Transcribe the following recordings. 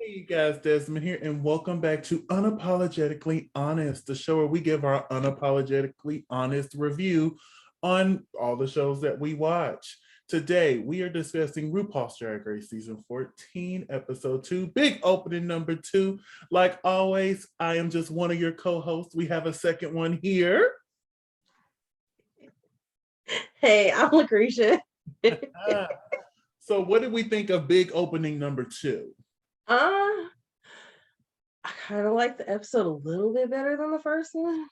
Hey you guys, Desmond here, and welcome back to Unapologetically Honest, the show where we give our unapologetically honest review on all the shows that we watch. Today, we are discussing RuPaul's Drag Race Season 14, Episode 2, big opening number 2. Like always, I am just one of your co-hosts. We have a second one here. Hey, I'm LaCresha. So what did we think of big opening number 2? I kind of like the episode a little bit better than the first one.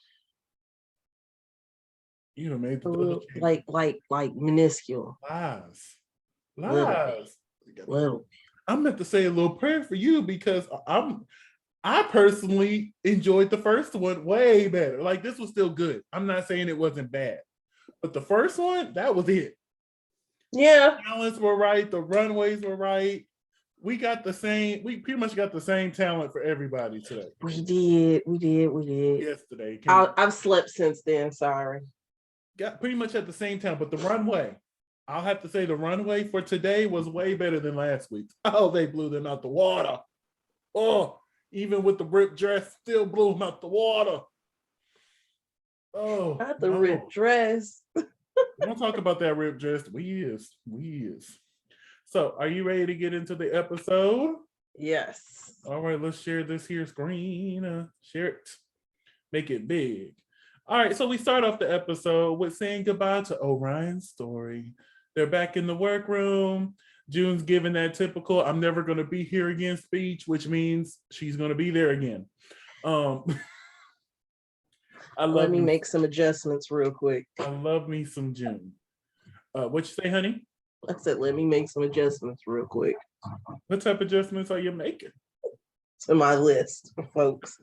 You know, made the little, like minuscule. Lies. Little. I meant to say a little prayer for you because I personally enjoyed the first one way better. Like, this was still good. I'm not saying it wasn't bad, but the first one, that was it. Yeah. The talents were right. The runways were right. We pretty much got the same talent for everybody today. We did. Yesterday. I've slept since then, sorry. Got pretty much at the same time, but the runway, I'll have to say the runway for today was way better than last week's. Oh, they blew them out the water. Oh, even with the ripped dress, still blew them out the water. Oh, not the ripped dress. Don't talk about that ripped dress. We is. So, are you ready to get into the episode? Yes. All right, let's share this here screen. Share it. Make it big. All right, so we start off the episode with saying goodbye to Orion's story. They're back in the workroom. June's giving that typical "I'm never going to be here again" speech, which means she's going to be there again. Let me make some adjustments real quick. I love me some June. What you say, honey? I said, let me make some adjustments real quick. What type of adjustments are you making? To my list, folks.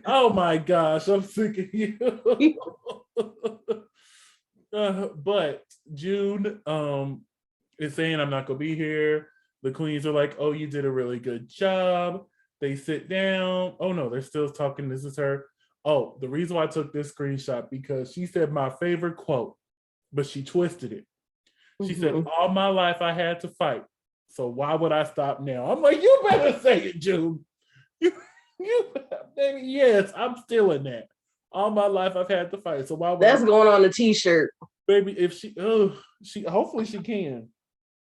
Oh my gosh, I'm sick of you. But June is saying, "I'm not gonna be here." The queens are like, "Oh, you did a really good job." They sit down. Oh no, they're still talking. This is her. Oh, the reason why I took this screenshot because she said my favorite quote, but she twisted it. She said, "All my life I had to fight, so why would I stop now?" I'm like, you better say it, June. You baby, yes, I'm still in that. All my life I've had to fight, so why would that's going on a t-shirt, baby? If she hopefully she can,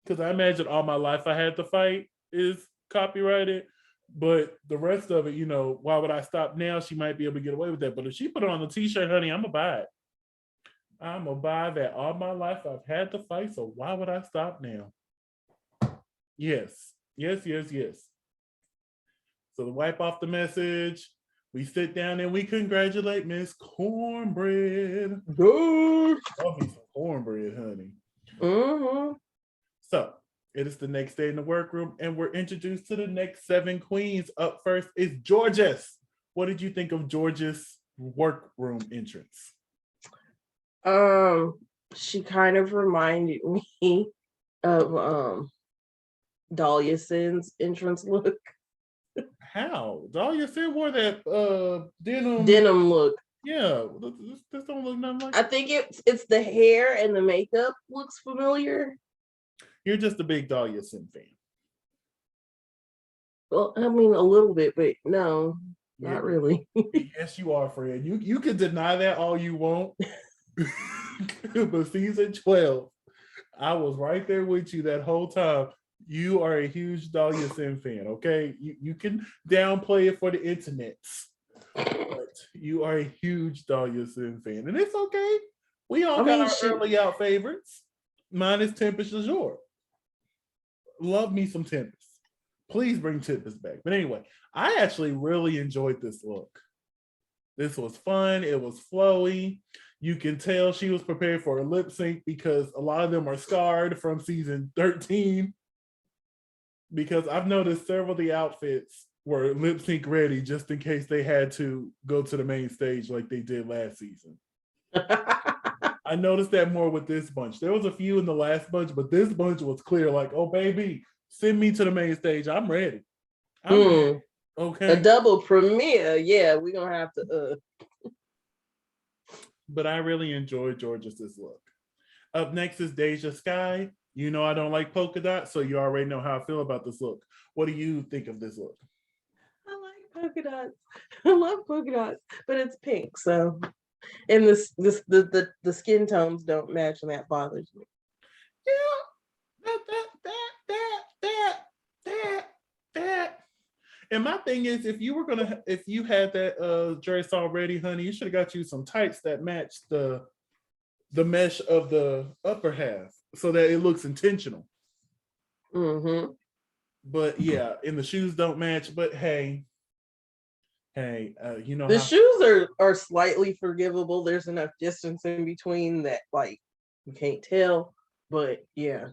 because I imagine "all my life I had to fight" is copyrighted, but the rest of it, you know, why would I stop now? She might be able to get away with that, but if she put it on the t-shirt, honey, I'm gonna buy it. I'm gonna buy that. All my life I've had to fight, so why would I stop now? Yes. So to wipe off the message, we sit down and we congratulate Miss Cornbread. good. Love me some cornbread, honey. Mm-hmm. So it is the next day in the workroom, and we're introduced to the next 7 queens. Up first is Georges. What did you think of Georges' workroom entrance? She kind of reminded me of Dahlia Sin's entrance look. How? Dahlia Sin wore that denim look. Yeah, this don't look nothing like. I think it's the hair and the makeup looks familiar. You're just a big Dahlia Sin fan. Well, I mean a little bit, but no, not really. Yes, you are, Fred. You can deny that all you want. But season 12, I was right there with you that whole time. You are a huge Dahlia Sin fan, okay? You can downplay it for the internet, but you are a huge Dahlia Sin fan, and it's okay. We all got our early out favorites. Mine is Tempest Azure. Love me some Tempest. Please bring Tempest back. But anyway, I actually really enjoyed this look. This was fun. It was flowy. You can tell she was prepared for a lip sync because a lot of them are scarred from season 13. Because I've noticed several of the outfits were lip sync ready just in case they had to go to the main stage like they did last season. I noticed that more with this bunch. There was a few in the last bunch, but this bunch was clear like, "Oh, baby, send me to the main stage. I'm ready." Ready. Okay. A double premiere. Yeah, we're going to have to. But I really enjoyed Georges' look. Up next is Deja Skye. You know I don't like polka dots, so you already know how I feel about this look. What do you think of this look? I like polka dots. I love polka dots, but it's pink, so and the skin tones don't match, and that bothers me. Yeah, that. And my thing is, if you had that dress already, honey, you should have got you some tights that match the mesh of the upper half so that it looks intentional. Mm-hmm. But yeah, and the shoes don't match. But hey, you know The how shoes are slightly forgivable. There's enough distance in between that like you can't tell. But yeah.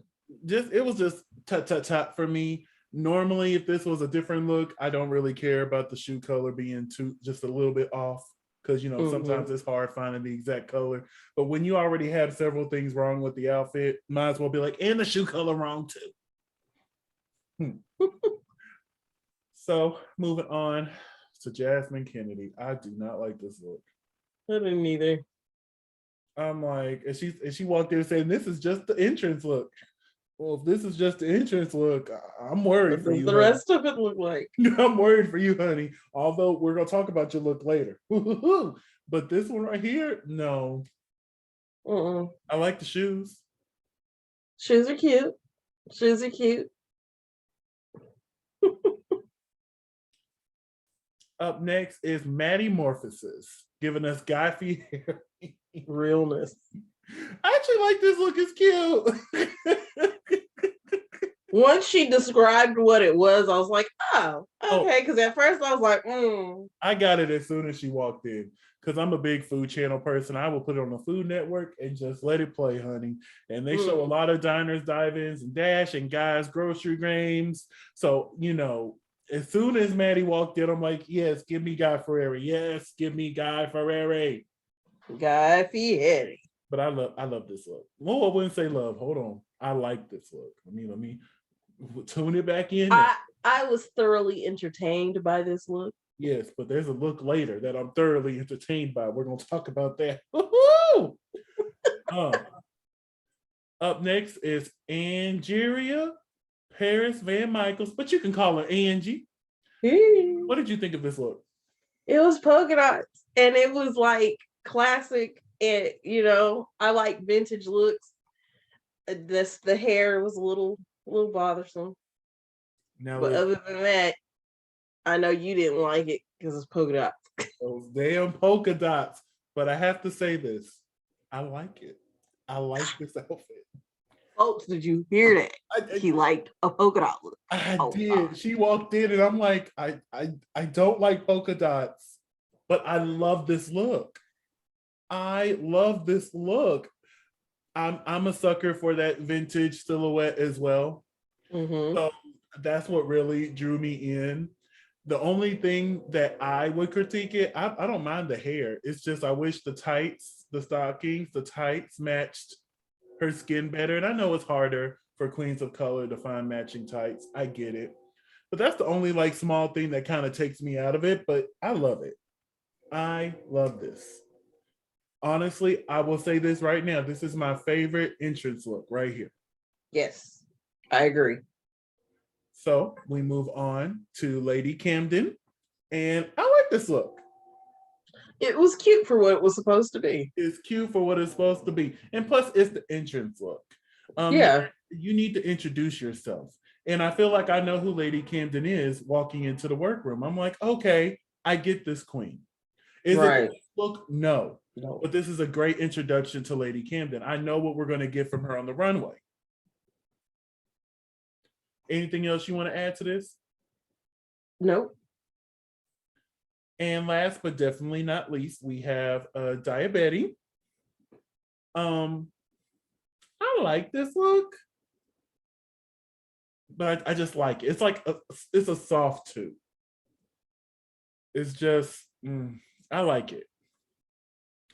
it was just tut for me. Normally, if this was a different look, I don't really care about the shoe color being just a little bit off, because you know sometimes it's hard finding the exact color. But when you already have several things wrong with the outfit, might as well be like, and the shoe color wrong too. So moving on to Jasmine Kennedy. I do not like this look. I didn't either. I'm like, and she walked in saying, "This is just the entrance look." Well, if this is just the entrance look, I'm worried for What does you. the honey. rest of it look like? I'm worried for you, honey. Although we're gonna talk about your look later. But this one right here, no. I like the shoes. Shoes are cute. Shoes are cute. Up next is Maddie Morphosis, giving us Guy Fieri. Realness. I actually like this look. It's cute. Once she described what it was, I was like, oh, okay. Because at first I was like, I got it as soon as she walked in. Because I'm a big Food Channel person. I will put it on the Food Network and just let it play, honey. And they show a lot of diners, dive-ins, and dash, and guys' grocery games. So, you know, as soon as Maddie walked in, I'm like, yes, give me Guy Fieri. Yes, give me Guy Fieri. Guy Fieri. But I love this look. Well, I wouldn't say love. Hold on. I like this look. Let me tune it back in. I was thoroughly entertained by this look. Yes, but there's a look later that I'm thoroughly entertained by. We're going to talk about that. Woo-hoo! Up next is Angeria Paris Van Michaels, but you can call her Angie. What did you think of this look? It was polka dots, and it was like classic. And you know, I like vintage looks. The hair was a little bothersome. Now, but other than that, I know you didn't like it because it's polka dots. Those damn polka dots. But I have to say this. I like it. I like this outfit. Folks, did you hear that? He liked a polka dot look. I did. God. She walked in and I'm like, I don't like polka dots, but I love this look. I love this look. I'm a sucker for that vintage silhouette as well. So that's what really drew me in. The only thing that I would critique it, I don't mind the hair. It's just I wish the tights, the stockings, the tights matched her skin better. And I know it's harder for queens of color to find matching tights. I get it. But that's the only like small thing that kind of takes me out of it. But I love it. I love this. Honestly, I will say this right now. This is my favorite entrance look right here. Yes, I agree. So we move on to Lady Camden. And I like this look. It was cute for what it was supposed to be. It's cute for what it's supposed to be. And plus, it's the entrance look. Yeah. You need to introduce yourself. And I feel like I know who Lady Camden is walking into the workroom. I'm like, okay, I get this queen. Is it look? No. But this is a great introduction to Lady Camden. I know what we're going to get from her on the runway. Anything else you want to add to this? Nope. And last but definitely not least, we have Diabetes. I like this look, but I just like it. It's like it's a soft two. It's just I like it.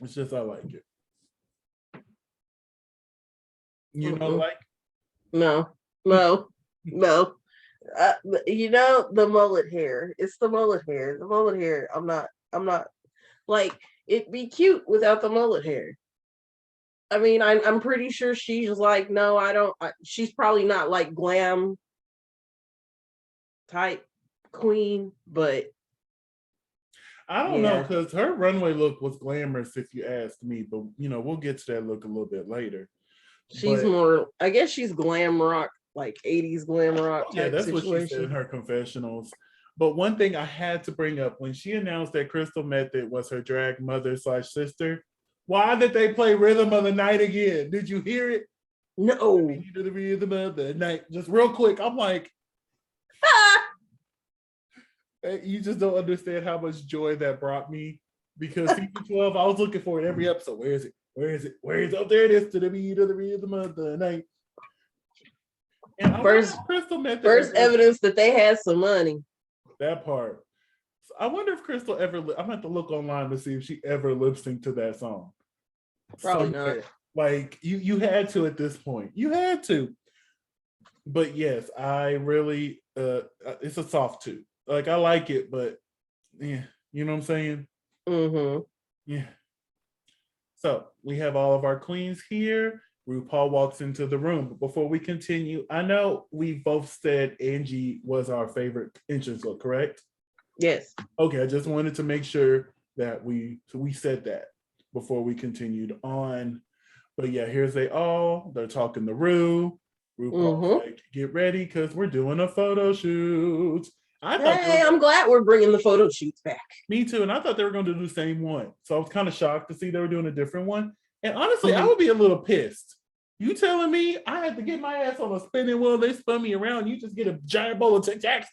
It's just I like it. You don't like? No. You know, the mullet hair. It's the mullet hair. The mullet hair. I'm not like, it'd be cute without the mullet hair. I mean, I'm pretty sure she's like, no, I don't. She's probably not like glam type queen, but I don't know, yeah, because her runway look was glamorous, if you ask me. But we'll get to that look a little bit later. she's But more. I guess she's glam rock, like 80s glam rock yeah, type that's what she said in situation. her confessionals. But one thing I had to bring up when she announced that Crystal Method was her drag mother slash sister, why did they play Rhythm of the Night again? Did you hear it? No. To the rhythm of the night. Just real quick, I'm like, you just don't understand how much joy that brought me. Because season 12, I was looking for it every episode. Where is it? Where is it? Where is it? Oh, there it is. To the beat of the rhythm of the night. And I wonder First, if Crystal Method first evidence that they had some money. that part. So I wonder if Crystal ever. I'm gonna have to look online to see if she ever lip synced to that song. Probably not. Like you had to at this point. You had to. But yes, I really. It's a soft two. Like I like it, but yeah, you know what I'm saying. Mm-hmm. Yeah. So we have all of our queens here. RuPaul walks into the room. But before we continue, I know we both said Angie was our favorite entrance look, correct? Yes. Okay, I just wanted to make sure that we said that before we continued on. But yeah, here's they're talking to RuPaul's like, get ready because we're doing a photo shoot. I'm glad we're bringing the photo shoots back. Me too. And I thought they were going to do the same one. So I was kind of shocked to see they were doing a different one. And honestly, I would be a little pissed. You telling me I had to get my ass on a spinning wheel, they spun me around, you just get a giant bowl of Tic Tacs?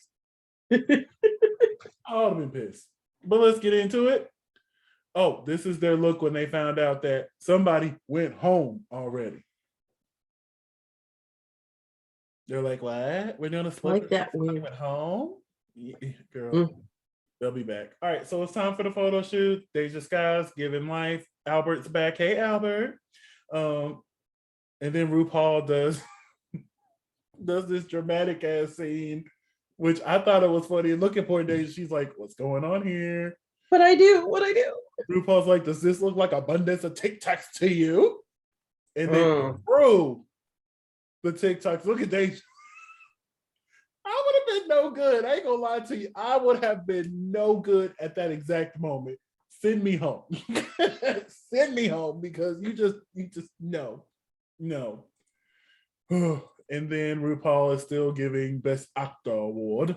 I would have been pissed. But let's get into it. Oh, this is their look when they found out that somebody went home already. They're like, what? We're doing a split. Like that went home? Yeah, girl. They'll be back. All right, so it's time for the photo shoot. Deja Skye's giving life. Albert's back. Hey, Albert. And then RuPaul does this dramatic ass scene, which I thought it was funny. And looking for Deja, she's like, "What's going on here?" What I do? RuPaul's like, "Does this look like abundance of Tic Tacs to you?" And then through the Tic Tacs. Look at Deja. I would have been no good. I ain't gonna lie to you. I would have been no good at that exact moment. Send me home. Send me home because you just no. And then RuPaul is still giving Best Actor award.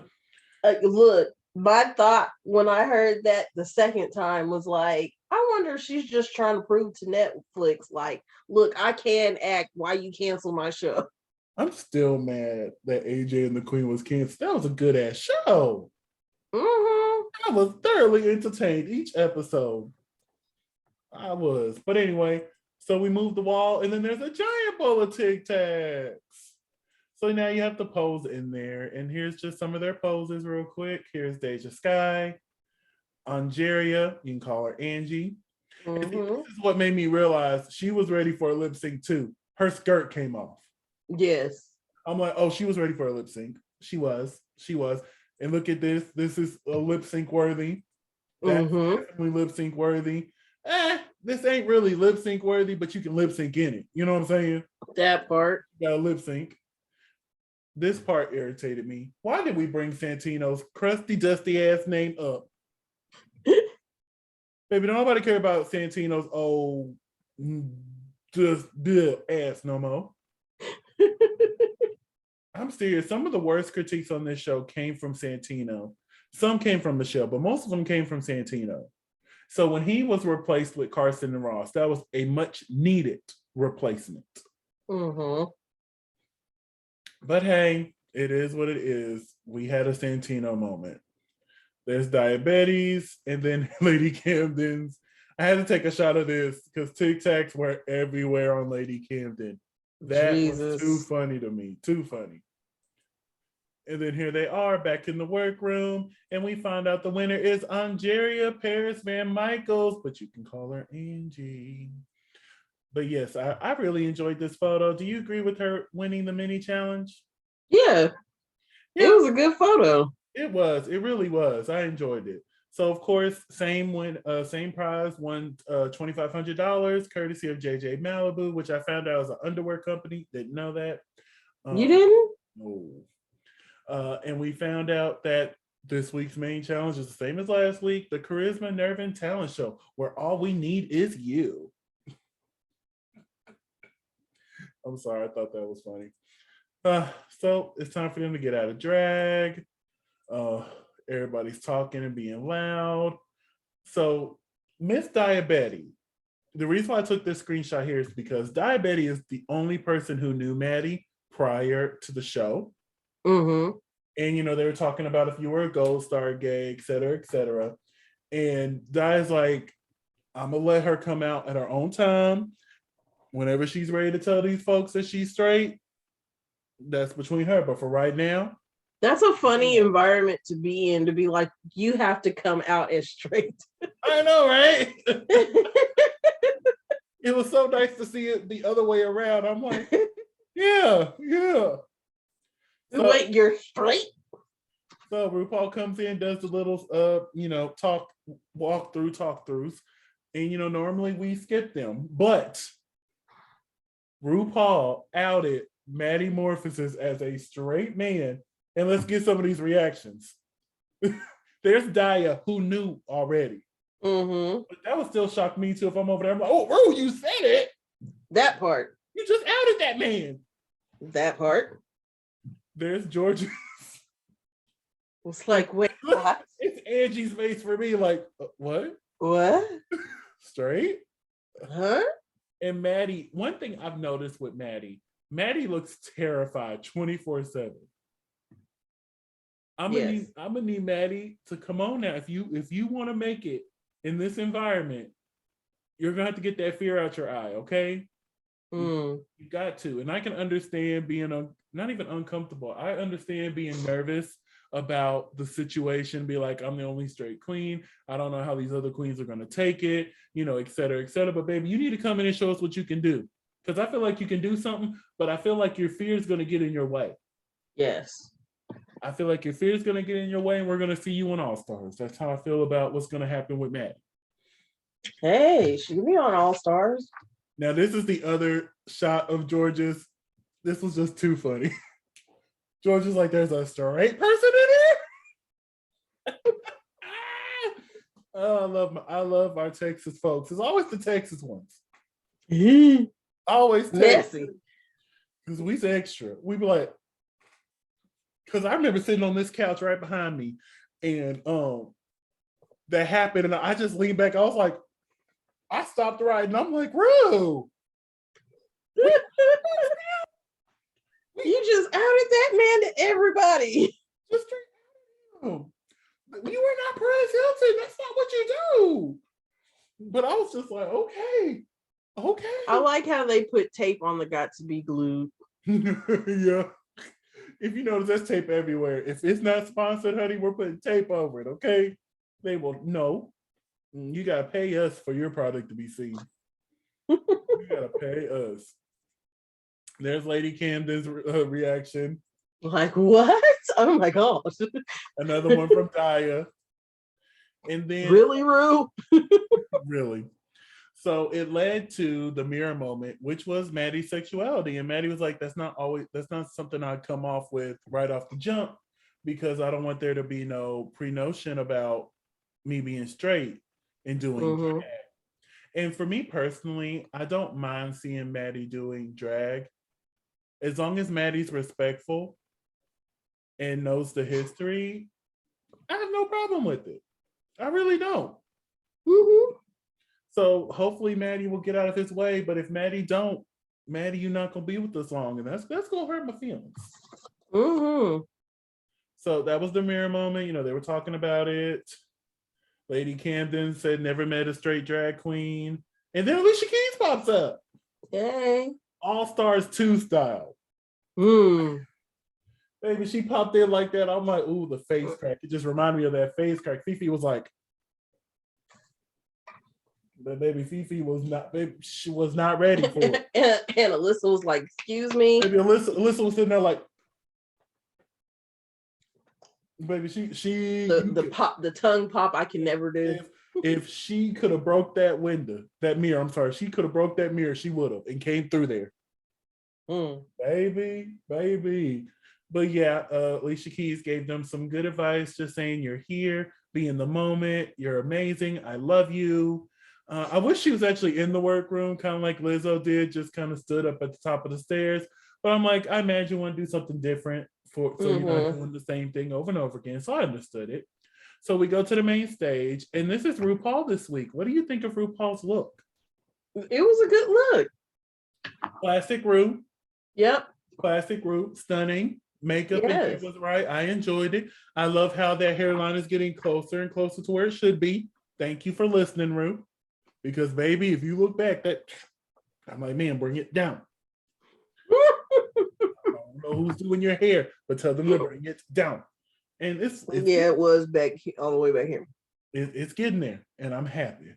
Look, my thought when I heard that the second time was like, I wonder if she's just trying to prove to Netflix, like, look, I can act. Why you cancel my show? I'm still mad that AJ and the Queen was canceled. That was a good ass show. I was thoroughly entertained each episode. I was. But anyway, so we moved the wall and then there's a giant bowl of Tic Tacs. So now you have to pose in there. And here's just some of their poses real quick. Here's Deja Skye. Angeria, you can call her Angie. And this is what made me realize she was ready for a lip sync too. Her skirt came off. Yes. I'm like, oh, she was ready for a lip sync. She was. And look at this. This is a lip sync worthy. That's definitely lip sync worthy. This ain't really lip sync worthy, but you can lip sync in it. You know what I'm saying? That part. You got a lip sync. This part irritated me. Why did we bring Santino's crusty, dusty ass name up? Baby, don't nobody care about Santino's old just ass no more. I'm serious. Some of the worst critiques on this show came from Santino. Some came from Michelle, but most of them came from Santino. So when he was replaced with Carson and Ross, that was a much needed replacement. But hey, it is what it is. We had a Santino moment. There's diabetes, and then Lady Camden's. I had to take a shot of this because Tic Tacs were everywhere on Lady Camden. That was too funny to me. Too funny. And then here they are back in the workroom, and we find out the winner is Angeria Paris Van Michaels, but you can call her Angie. But yes, I really enjoyed this photo. Do you agree with her winning the mini challenge? Yeah. It was a good photo. It was. It really was. I enjoyed it. So of course, same prize, won $2,500 courtesy of JJ Malibu, which I found out was an underwear company. Didn't know that. You didn't? No. And we found out that this week's main challenge is the same as last week, the Charisma, Nerve, and Talent Show, where all we need is you. I'm sorry, I thought that was funny. So it's time for them to get out of drag. Everybody's talking and being loud. So Miss Diabetes, the reason why I took this screenshot here is because Diabetes is the only person who knew Maddie prior to the show. Mm-hmm. And, you know, they were talking about if you were a gold star, gay, et cetera, et cetera. And Di's like, I'm going to let her come out at her own time. Whenever she's ready to tell these folks that she's straight, that's between her. But for right now. That's a funny environment to be in, to be like, you have to come out as straight. I know, right? It was so nice to see it the other way around. I'm like, yeah. So, wait, you're straight? So RuPaul comes in, does the little, talk-throughs. And, normally we skip them. But RuPaul outed Maddie Morphosis as a straight man. And let's get some of these reactions. There's Daya, who knew already. Mm-hmm. But that would still shock me too if I'm over there. I'm like, oh, Ru, you said it. That part. You just outed that man. That part. There's Georgia. It's like, wait, what? It's Angie's face for me, like, what? What? Straight? Huh? And Maddie, one thing I've noticed with Maddie looks terrified 24/7. I'm gonna need Maddie to come on now. If you want to make it in this environment, you're gonna have to get that fear out your eye, okay? You got to. And I can understand being not even uncomfortable. I understand being nervous about the situation, be like, I'm the only straight queen. I don't know how these other queens are gonna take it, et cetera, et cetera. But baby, you need to come in and show us what you can do. Because I feel like you can do something, but I feel like your fear is gonna get in your way. Yes. I feel like your fear is going to get in your way and we're going to see you on All Stars. That's how I feel about what's going to happen with Maddie. Hey, she can be on All Stars. Now, this is the other shot of George's. This was just too funny. George is like, there's a straight person in here? Oh, I love our Texas folks. It's always the Texas ones. Always Texas. Because we's extra. We be like, because I remember sitting on this couch right behind me and that happened and I just leaned back. I was like, I stopped riding. I'm like, Ru. You just outed that man to everybody. Just you were not Perez Hilton. That's not what you do. But I was just like, okay. I like how they put tape on the got to be glued. Yeah. If you notice, there's tape everywhere. If it's not sponsored, honey, we're putting tape over it, okay? They will know. You got to pay us for your product to be seen. You got to pay us. There's Lady Camden's reaction. Like, what? Oh, my gosh. Another one from Daya. And then... Really, Ru? Really. So it led to the mirror moment, which was Maddie's sexuality. And Maddie was like, that's not something I'd come off with right off the jump because I don't want there to be no pre-notion about me being straight and doing drag. And for me personally, I don't mind seeing Maddie doing drag. As long as Maddie's respectful and knows the history, I have no problem with it. I really don't. So hopefully Maddie will get out of his way. But if Maddie don't, Maddie, you're not gonna be with us long, and that's gonna hurt my feelings. So that was the mirror moment. They were talking about it. Lady Camden said never met a straight drag queen, and then Alicia Keys pops up. Yay! All Stars 2 style. Baby, she popped in like that. I'm like, ooh, the face crack. It just reminded me of that face crack. Fifi was like. But baby, Fifi was not. Baby, she was not ready for it. and Alyssa was like, "Excuse me." Baby, Alyssa was sitting there like, baby, she the tongue pop I can never do. If she could have broke that window, that mirror, I'm sorry, she could have broke that mirror, she would have and came through there. Baby. But yeah, Alicia Keys gave them some good advice, just saying you're here, be in the moment, you're amazing, I love you. I wish she was actually in the workroom, kind of like Lizzo did, just kind of stood up at the top of the stairs. But I'm like, I imagine you want to do something different so you're not doing the same thing over and over again. So I understood it. So we go to the main stage, and this is RuPaul this week. What do you think of RuPaul's look? It was a good look. Classic Ru. Yep. Classic Ru. Stunning. Makeup and hair was right. I enjoyed it. I love how that hairline is getting closer and closer to where it should be. Thank you for listening, Ru. Because baby, if you look back, I'm like, man, bring it down. I don't know who's doing your hair, but tell them to bring it down. And it's it was back all the way back here. It's getting there, and I'm happy.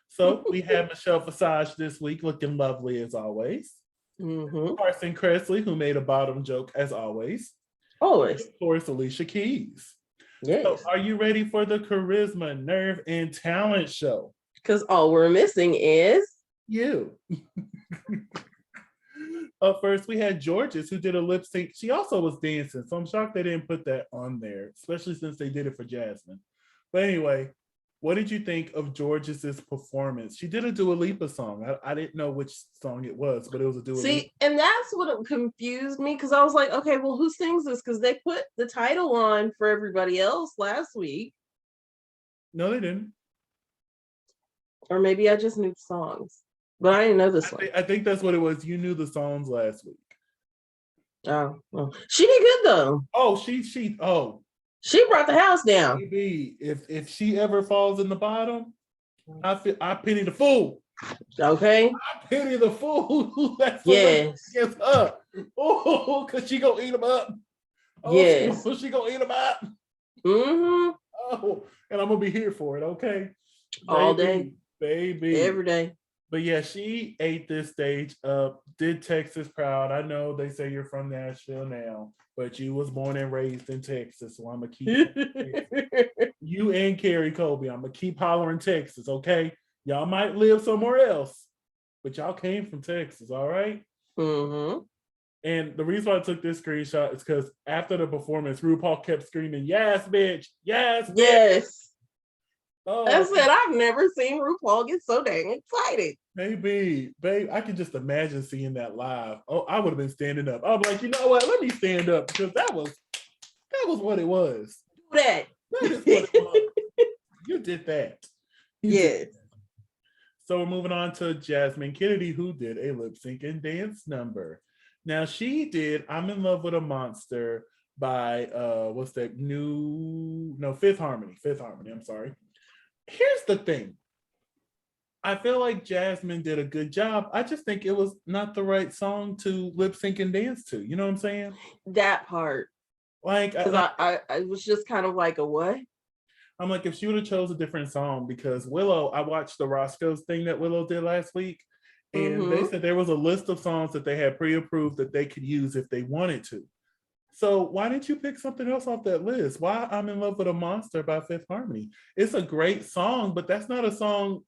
So we have Michelle Visage this week, looking lovely as always. Carson Kressley, who made a bottom joke as always. Always. And of course, Alicia Keys. Yes. So are you ready for the charisma, nerve, and talent show? Because all we're missing is you. Up first, we had Georges, who did a lip sync. She also was dancing, so I'm shocked they didn't put that on there, especially since they did it for Jasmine. But anyway, what did you think of Georges' performance? She did a Dua Lipa song. I didn't know which song it was, but it was a Dua Lipa. See, and that's what confused me, because I was like, okay, well, who sings this? Because they put the title on for everybody else last week. No, they didn't. Or maybe I just knew songs. But I didn't know this one. I think that's what it was. You knew the songs last week. Oh, well. She did good though. Oh, she brought the house down. Maybe if she ever falls in the bottom, I pity the fool. Okay. I pity the fool who lets gets up. Oh, cause she gonna eat them up. Oh, yes. So she gonna eat them up. Mm-hmm. Oh, and I'm gonna be here for it. Okay. All day, baby, every day. But yeah, she ate this stage up, did Texas proud. I know they say you're from Nashville now, but you was born and raised in Texas, so I'm going to keep you and Carrie Colby. I'm going to keep hollering Texas, okay? Y'all might live somewhere else, but y'all came from Texas, all right? Mm-hmm. And the reason why I took this screenshot is because after the performance, RuPaul kept screaming, yes, bitch, yes, bitch. Yes. Oh, I said, I've never seen RuPaul get so dang excited. Babe, I can just imagine seeing that live. Oh, I would have been standing up. I'm like, you know what? Let me stand up because that was what it was. Do that. That is what it was. You did that. Yes. So we're moving on to Jasmine Kennedy, who did a lip sync and dance number. Now she did "I'm in Love with a Monster" by Fifth Harmony. I'm sorry. Here's the thing. I feel like Jasmine did a good job. I just think it was not the right song to lip sync and dance to. You know what I'm saying? That part. Like, because I was just kind of like, a what? I'm like, if she would have chose a different song, because Willow, I watched the Roscoe's thing that Willow did last week, and they said there was a list of songs that they had pre-approved that they could use if they wanted to. So why didn't you pick something else off that list? Why "I'm in Love with a Monster" by Fifth Harmony? It's a great song, but that's not a song.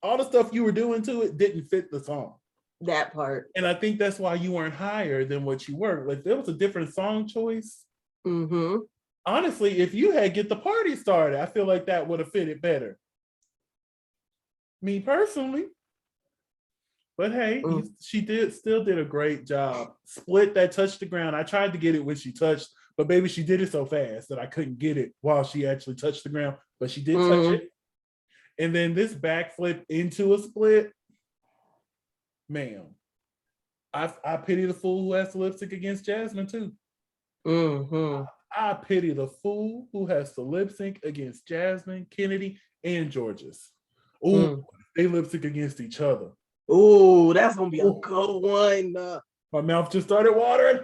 All the stuff you were doing to it didn't fit the song. That part. And I think that's why you weren't higher than what you were. Like, there was a different song choice. Honestly, if you had "Get the Party Started," I feel like that would have fitted better. Me personally. But hey, she still did a great job. Split that touched the ground. I tried to get it when she touched, but baby, she did it so fast that I couldn't get it while she actually touched the ground. But she did touch it. And then this backflip into a split. Ma'am, I pity the fool who has to lip sync against Jasmine too. I pity the fool who has to lip sync against Jasmine, Kennedy, and Georges. They lip sync against each other. Oh, that's gonna be a good one. My mouth just started watering.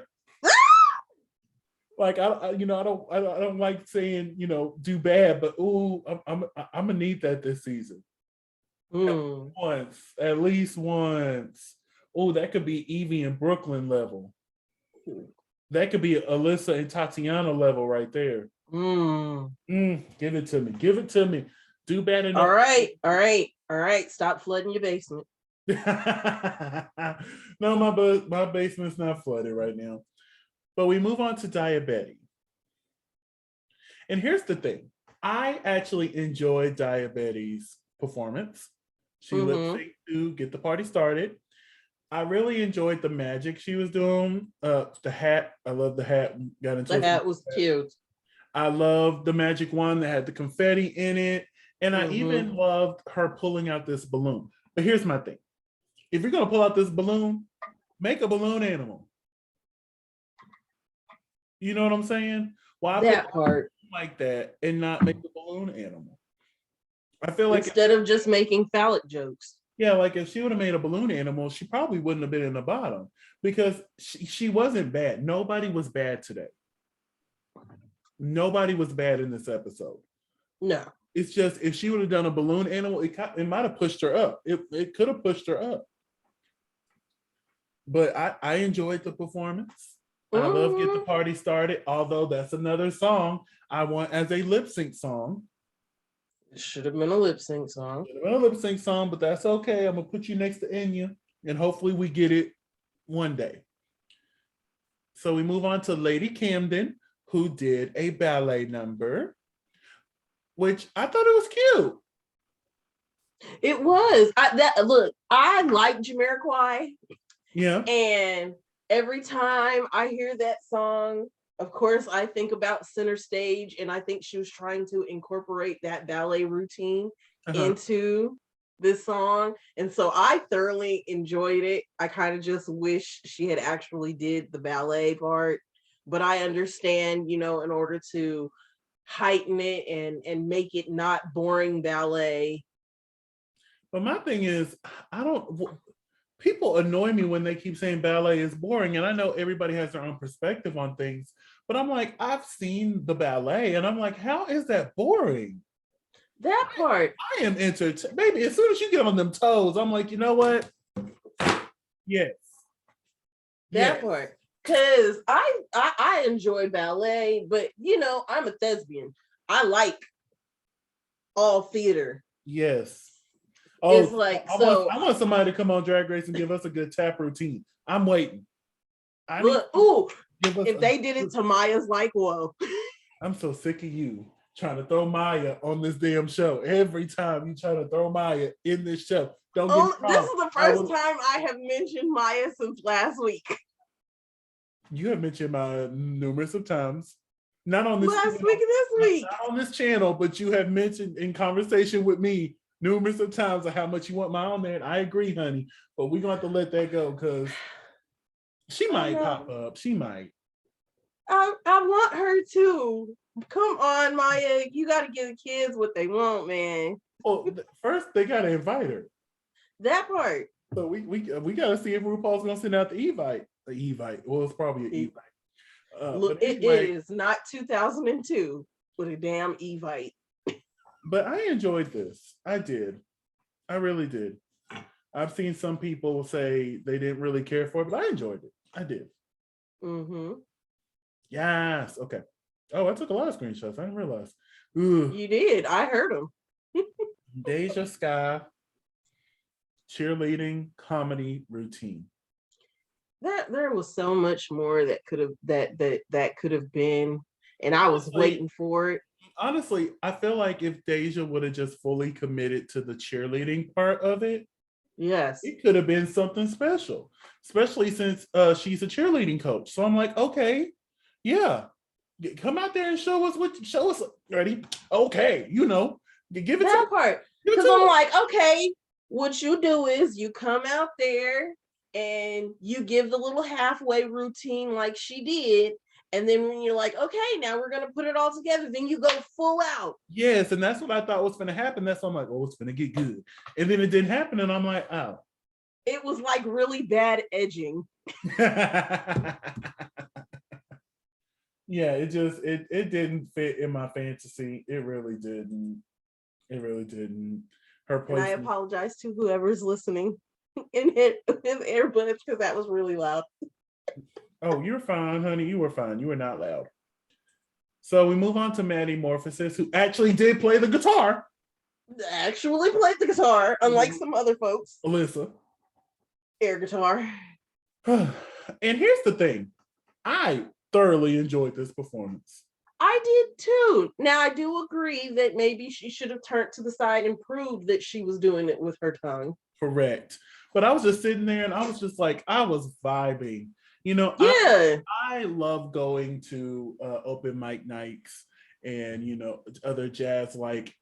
Like, I don't like saying, do bad, but I'm gonna need that this season. At least once. Oh, that could be Evie and Brooklyn level. That could be Alyssa and Tatiana level right there. Give it to me. Give it to me. Do bad enough. All right. Stop flooding your basement. No, my basement's not flooded right now. But we move on to Diabetes. And here's the thing. I actually enjoyed Diabetes' performance. She lip synced to get the party started. I really enjoyed the magic she was doing. The hat, I love the hat. The hat was cute. I loved the magic one that had the confetti in it. And I even loved her pulling out this balloon. But here's my thing. If you're gonna pull out this balloon, make a balloon animal. You know what I'm saying? Why that part like that and not make a balloon animal? I feel like instead of just making phallic jokes. Yeah, like if she would have made a balloon animal, she probably wouldn't have been in the bottom because she wasn't bad. Nobody was bad today. Nobody was bad in this episode. No. It's just if she would have done a balloon animal, it might have pushed her up. It could have pushed her up. But I enjoyed the performance. I love Get the Party Started, although that's another song I want as a lip sync song. It should have been a lip sync song. Should have been a lip sync song, but that's okay. I'm going to put you next to Enya, and hopefully we get it one day. So we move on to Lady Camden, who did a ballet number, which I thought it was cute. It was. I like Jamiroquai. Yeah. And every time I hear that song, of course, I think about Center Stage, and I think she was trying to incorporate that ballet routine into this song. And so I thoroughly enjoyed it. I kind of just wish she had actually did the ballet part, but I understand, in order to heighten it and make it not boring ballet. But my thing is, people annoy me when they keep saying ballet is boring. And I know everybody has their own perspective on things, but I'm like, I've seen the ballet and I'm like, how is that boring? That part. I am entertained. Baby, as soon as you get on them toes, I'm like, you know what? Yes. That part. Because I enjoy ballet, but I'm a thespian. I like all theater. Yes. Oh, it's like I want somebody to come on Drag Race and give us a good tap routine. I'm waiting. If they did it to Maya's like, whoa. I'm so sick of you trying to throw Maya on this damn show. Every time you try to throw Maya in this show. Don't get me wrong. This is the first time I have mentioned Maya since last week. You have mentioned Maya numerous of times. Not on this last week and this week. Not on this channel, but you have mentioned in conversation with me numerous of times of how much you want Maya on there. And I agree, honey. But we're going to have to let that go because she might pop up. She might. I want her to. Come on, Maya. You got to give the kids what they want, man. Well, first they got to invite her. That part. So we got to see if RuPaul's going to send out the Evite. The Evite. Well, it's probably an Evite. Look, anyway, it is not 2002 with a damn Evite. But I enjoyed this. I did. I really did. I've seen some people say they didn't really care for it, but I enjoyed it. I did. Yes. Okay. Oh, I took a lot of screenshots. I didn't realize. Ooh. You did. I heard them. Deja Skye cheerleading comedy routine. There was so much more that could have been, and I was waiting for it. Honestly, I feel like if Deja would have just fully committed to the cheerleading part of it, yes, it could have been something special, especially since she's a cheerleading coach. So I'm like, okay, yeah, come out there and show us ready. Okay, give it that part. Because I'm like, okay, what you do is you come out there and you give the little halfway routine like she did. And then when you're like, okay, now we're going to put it all together, then you go full out. Yes, and that's what I thought was going to happen. That's why I'm like, oh, it's going to get good. And then it didn't happen, and I'm like, oh. It was like really bad edging. Yeah, it didn't fit in my fantasy. It really didn't. It really didn't. Her place. And I apologize to whoever's listening in his earbuds because that was really loud. Oh, you're fine, honey. You were fine. You were not loud. So we move on to Maddie Morphosis, who actually did play the guitar. Actually played the guitar, unlike some other folks. Alyssa. Air guitar. And here's the thing. I thoroughly enjoyed this performance. I did too. Now I do agree that maybe she should have turned to the side and proved that she was doing it with her tongue. Correct. But I was just sitting there and I was just like, I was vibing. You know, Yeah. I love going to open mic nights and, you know, other jazz like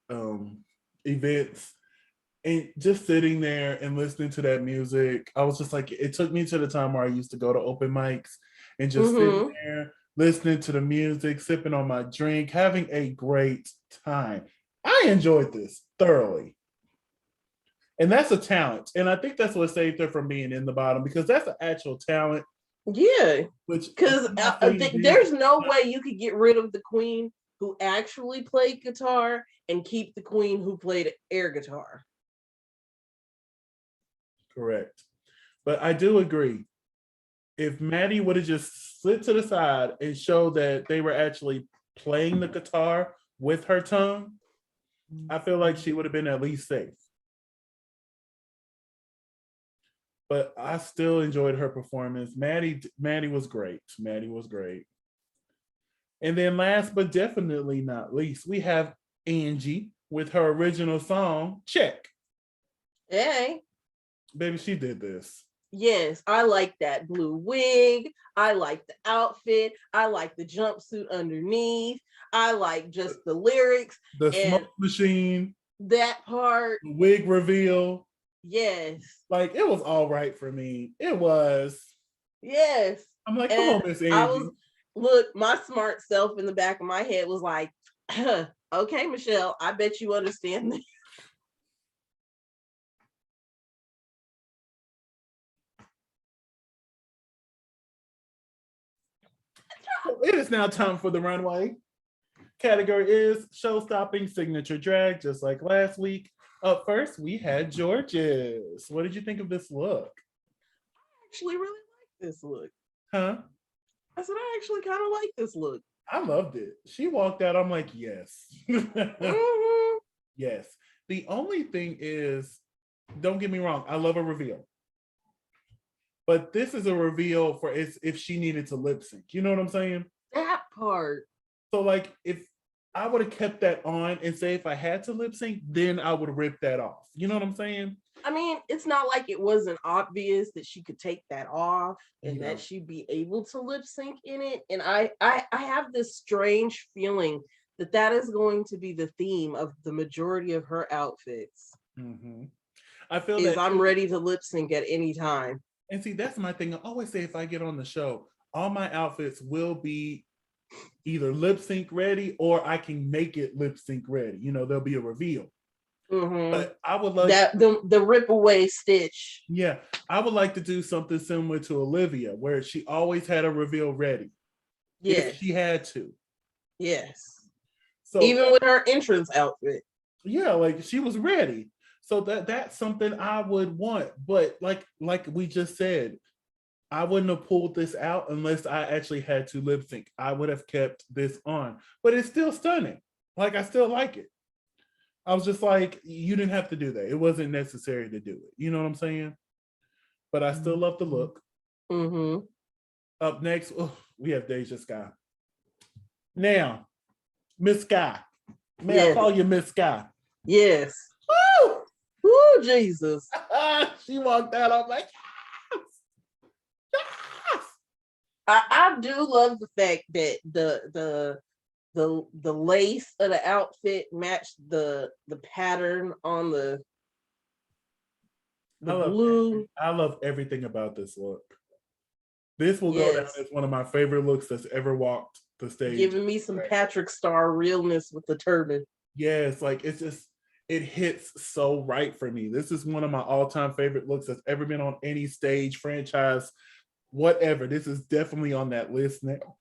events, and just sitting there and listening to that music. I was just like, it took me to the time where I used to go to open mics and just sitting there, listening to the music, sipping on my drink, having a great time. I enjoyed this thoroughly. And that's a talent. And I think that's what saved her from being in the bottom, because that's an actual talent. Yeah. Because there's no way you could get rid of the queen who actually played guitar and keep the queen who played air guitar. Correct. But I do agree. If Maddie would have just slid to the side and showed that they were actually playing the guitar with her tongue, I feel like she would have been at least safe. But I still enjoyed her performance. Maddie was great. Maddie was great. And then last but definitely not least, we have Angie with her original song, Check. Hey. Baby, she did this. Yes, I like that blue wig. I like the outfit. I like the jumpsuit underneath. I like just the lyrics. The smoke machine. That part. The wig reveal. Yes. Like, it was all right for me. It was. Yes. I'm like, come on, Miss Angie. Look, my smart self in the back of my head was like, okay, Michelle, I bet you understand this. It is now time for the runway. Category is show-stopping signature drag, just like last week. Up first, we had Georges. What did you think of this look? I actually really like this look. Huh? I said, I actually kind of like this look. I loved it. She walked out, I'm like, yes. Yes. The only thing is, don't get me wrong, I love a reveal. But this is a reveal for if she needed to lip sync. You know what I'm saying? That part. So like, if I would have kept that on and say if I had to lip sync, then I would rip that off. You know what I'm saying? I mean, it's not like it wasn't obvious that she could take that off and that she'd be able to lip sync in it. And I have this strange feeling that is going to be the theme of the majority of her outfits. Mm-hmm. I feel that I'm ready to lip sync at any time. And see, that's my thing. I always say if I get on the show, all my outfits will be either lip sync ready or I can make it lip sync ready. You know, there'll be a reveal. Mm-hmm. But I would like that the rip away stitch. Yeah, I would like to do something similar to Olivia, where she always had a reveal ready. Yes, if she had to. Yes. So even with her entrance outfit. Yeah, like she was ready. So that's something I would want. But like we just said, I wouldn't have pulled this out unless I actually had to lip sync. I would have kept this on. But it's still stunning. Like, I still like it. I was just like, you didn't have to do that. It wasn't necessary to do it. You know what I'm saying? But I still love the look. Mm-hmm. Up next, we have Deja Skye. Now, Miss Skye. May I call you Miss Skye? Yes. Woo! Woo, Jesus. She walked out. I'm like, yes! Yes! I do love the fact that the lace of the outfit matched the pattern on the blue. I love everything about this look. This will go down as one of my favorite looks that's ever walked the stage. Giving me some Patrick Star realness with the turban. Yes, like it hits so right for me. This is one of my all-time favorite looks that's ever been on any stage, franchise, whatever. This is definitely on that list now.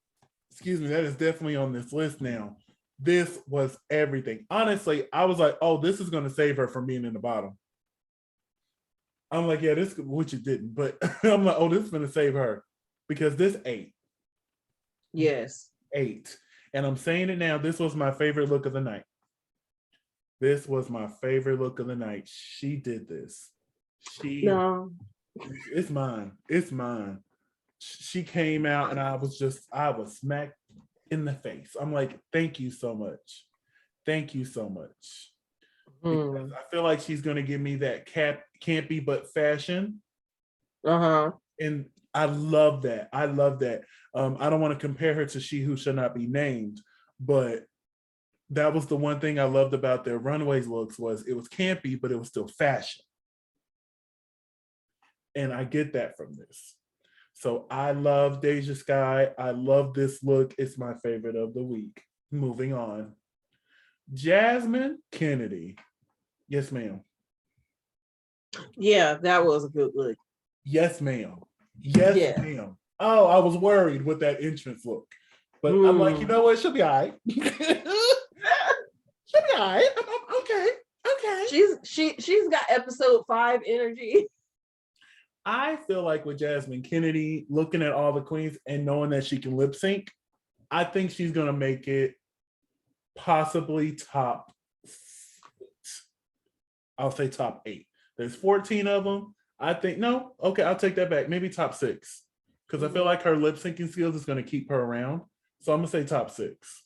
Excuse me, that is definitely on this list now. This was everything. Honestly, I was like, oh, this is going to save her from being in the bottom. I'm like, yeah, this, which it didn't, but I'm like, oh, this is going to save her because this 8. Yes. 8. And I'm saying it now. This was my favorite look of the night. This was my favorite look of the night. She did this. No. It's mine. It's mine. She came out and I was smacked in the face. I'm like, thank you so much. Thank you so much. Because I feel like she's gonna give me that campy but fashion. And I love that. I love that. I don't want to compare her to She Who Shall Not Be Named, but that was the one thing I loved about their runways looks was it was campy, but it was still fashion. And I get that from this. So I love Deja Skye. I love this look. It's my favorite of the week. Moving on. Jasmine Kennedy. Yes, ma'am. Yeah, that was a good look. Yes, ma'am. Yes, ma'am. Oh, I was worried with that entrance look. But I'm like, you know what? She'll be all right. She'll be all right. I'm okay. Okay. She's got episode 5 energy. I feel like with Jasmine Kennedy, looking at all the queens and knowing that she can lip sync, I think she's gonna make it possibly top, I'll say top 8. There's 14 of them. I think, no, okay, I'll take that back. Maybe top 6. Because I feel like her lip syncing skills is gonna keep her around. So I'm gonna say top 6.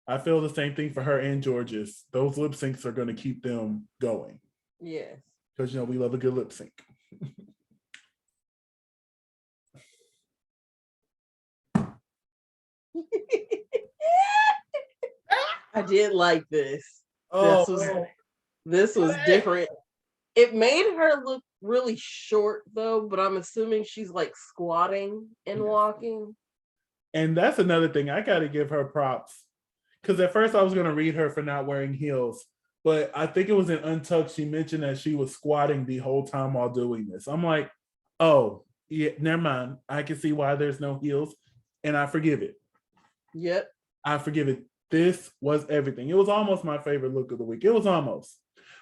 I feel the same thing for her and George's. Those lip syncs are gonna keep them going. Yes. Because we love a good lip sync. I did like this. Oh, this was different. It made her look really short though, but I'm assuming she's like squatting and walking. And that's another thing. I got to give her props. Because at first I was going to read her for not wearing heels. But I think it was in Untucked. She mentioned that she was squatting the whole time while doing this. I'm like, oh, yeah, never mind. I can see why there's no heels. And I forgive it. Yep. I forgive it. This was everything. It was almost my favorite look of the week. It was almost.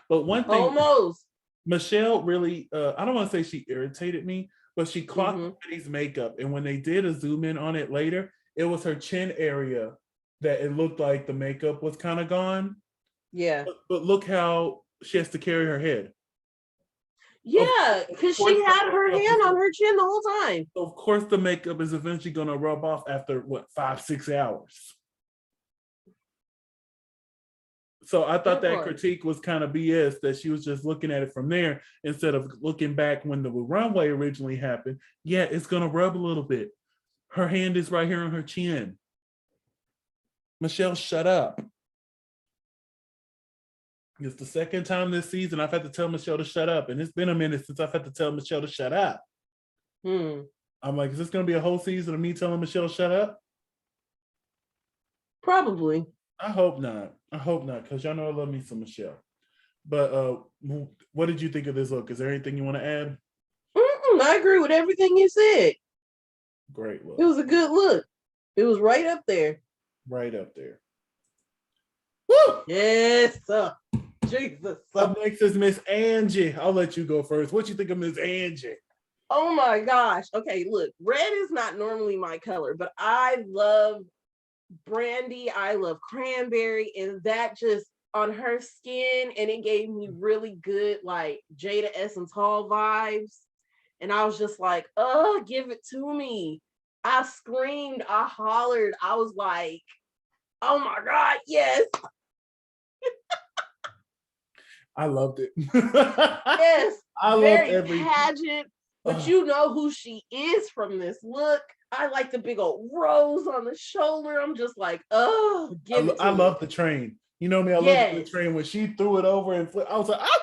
But one thing. Almost. Michelle really, I don't want to say she irritated me, but she clocked Betty's makeup. And when they did a zoom in on it later, it was her chin area that it looked like the makeup was kind of gone. Yeah. But look how she has to carry her head. Yeah, because she had her hand on her chin the whole time. Of course, the makeup is eventually going to rub off after, 5-6 hours. So I thought that critique was kind of BS, that she was just looking at it from there instead of looking back when the runway originally happened. Yeah, it's going to rub a little bit. Her hand is right here on her chin. Michelle, shut up. It's the second time this season I've had to tell Michelle to shut up. And it's been a minute since I've had to tell Michelle to shut up. I'm like, is this going to be a whole season of me telling Michelle shut up? Probably. I hope not. Because y'all know I love me some Michelle. But what did you think of this look? Is there anything you want to add? I agree with everything you said. Great look. It was a good look. It was right up there. Right up there. Woo! Yes, Jesus. Up next is Miss Angie. I'll let you go first. What you think of Miss Angie? Oh my gosh. Okay, look, red is not normally my color, but I love brandy. I love cranberry, and that just on her skin, and it gave me really good like Jada Essence Hall vibes. And I was just like, oh, give it to me. I screamed, I hollered, I was like, oh my God, yes. I loved it. Yes, I very loved every pageant, but you know who she is from this look. I like the big old rose on the shoulder. I'm just like, oh, I love the train. You know me, I love the train. When she threw it over and flipped, I was like, ah!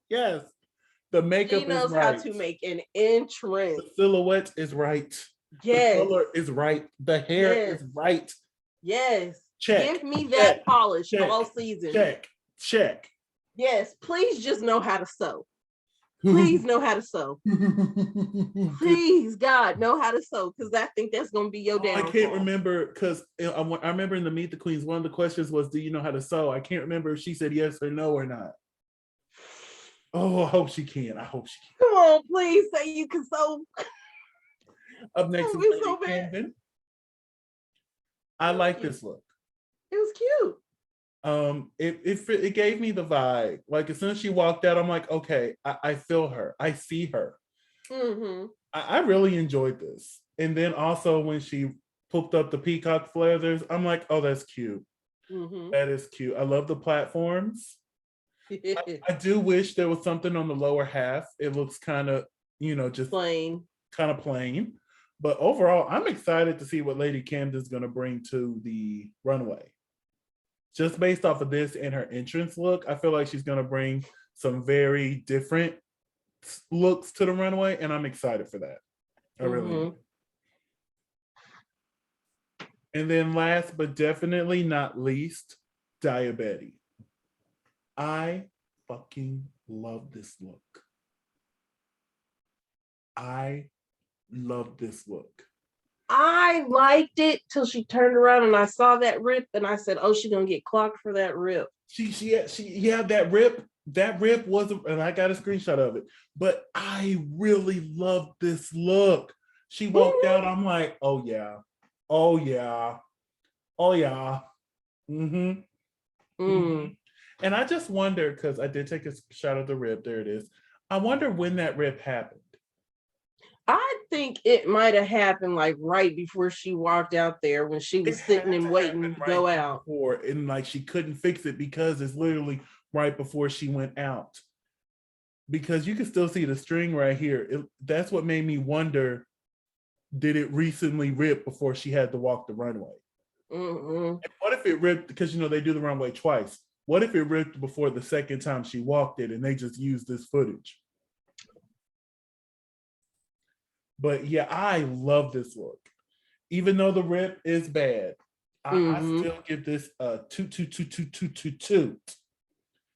Yes. The makeup she knows is right. how to make an entrance. The silhouette is right. Yes. The color is right. The hair is right. Yes. Check. Give me that polish all season. Check. Yes. Please just know how to sew. Please know how to sew. Please, God, know how to sew, because I think that's going to be your downfall. I can't remember, because I remember in the Meet the Queens, one of the questions was, do you know how to sew? I can't remember if she said yes or no or not. Oh, I hope she can. Come on, please say you can sew. Up next is so Camden. I like this look. It was cute. It gave me the vibe. Like as soon as she walked out, I'm like, okay, I feel her. I see her. Mm-hmm. I really enjoyed this. And then also when she pooped up the peacock feathers, I'm like, oh, that's cute. Mm-hmm. That is cute. I love the platforms. I do wish there was something on the lower half. It looks kind of, just Plain. kind of plain. But overall, I'm excited to see what Lady Camden's going to bring to the runway. Just based off of this and her entrance look, I feel like she's going to bring some very different looks to the runway, and I'm excited for that. I really am. And then last but definitely not least, Diabetes. I fucking love this look. I love this look. I liked it till she turned around and I saw that rip and I said, oh, she's gonna get clocked for that rip. She that rip. That rip wasn't, and I got a screenshot of it, but I really love this look. She walked out, I'm like, oh yeah, oh yeah, oh yeah. Mm-hmm. Mm-hmm. And I just wonder, because I did take a shot of the rip, there it is. I wonder when that rip happened. I think it might have happened like right before she walked out there when she was sitting and waiting to go out. Before, and like she couldn't fix it because it's literally right before she went out. Because you can still see the string right here. That's what made me wonder, did it recently rip before she had to walk the runway? Mm-hmm. What if it ripped, because they do the runway twice. What if it ripped before the second time she walked it and they just used this footage? But yeah, I love this look. Even though the rip is bad, I still give this a 2.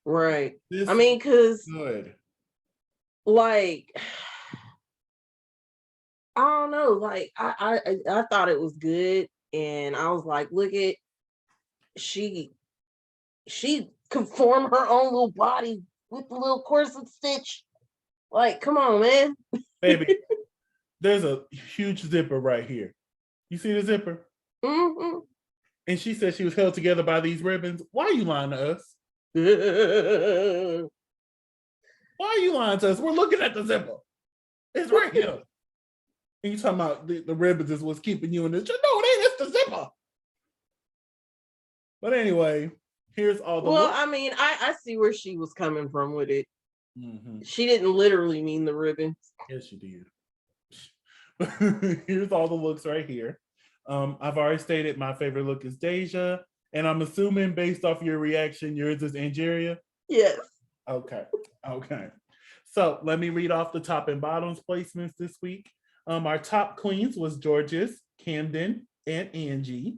Right. I mean, because good. Like, I don't know. Like, I thought it was good, and I was like, look at she could form her own little body with the little corset stitch. Like, come on, man. Baby, there's a huge zipper right here. You see the zipper? Mm-hmm. And she said she was held together by these ribbons. Why are you lying to us? Why are you lying to us? We're looking at the zipper. It's right here. And you talking about the ribbons is what's keeping you in this. No, it ain't. It's the zipper. But anyway, here's all the. Well, I mean, I see where she was coming from with it. Mm-hmm. She didn't literally mean the ribbons. Yes, she did. Here's all the looks right here. I've already stated my favorite look is Deja, and I'm assuming based off your reaction, yours is Angeria. Yes. Okay. So let me read off the top and bottoms placements this week. Our top queens was Georges, Camden, and Angie.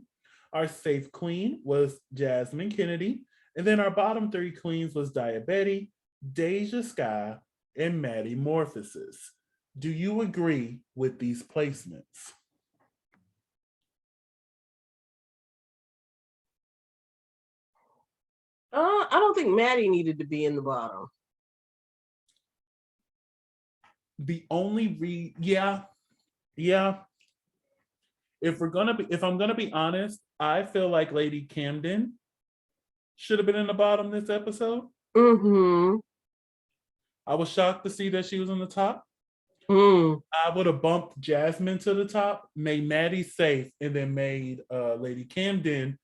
Our safe queen was Jasmine Kennedy. And then our bottom 3 queens was Diabetes, Deja Skye, and Maddie Morphosis. Do you agree with these placements? I don't think Maddie needed to be in the bottom. The only yeah. If I'm gonna be honest, I feel like Lady Camden should have been in the bottom this episode. Mm-hmm. I was shocked to see that she was on the top. I would have bumped Jasmine to the top, made Maddie safe, and then made Lady Camden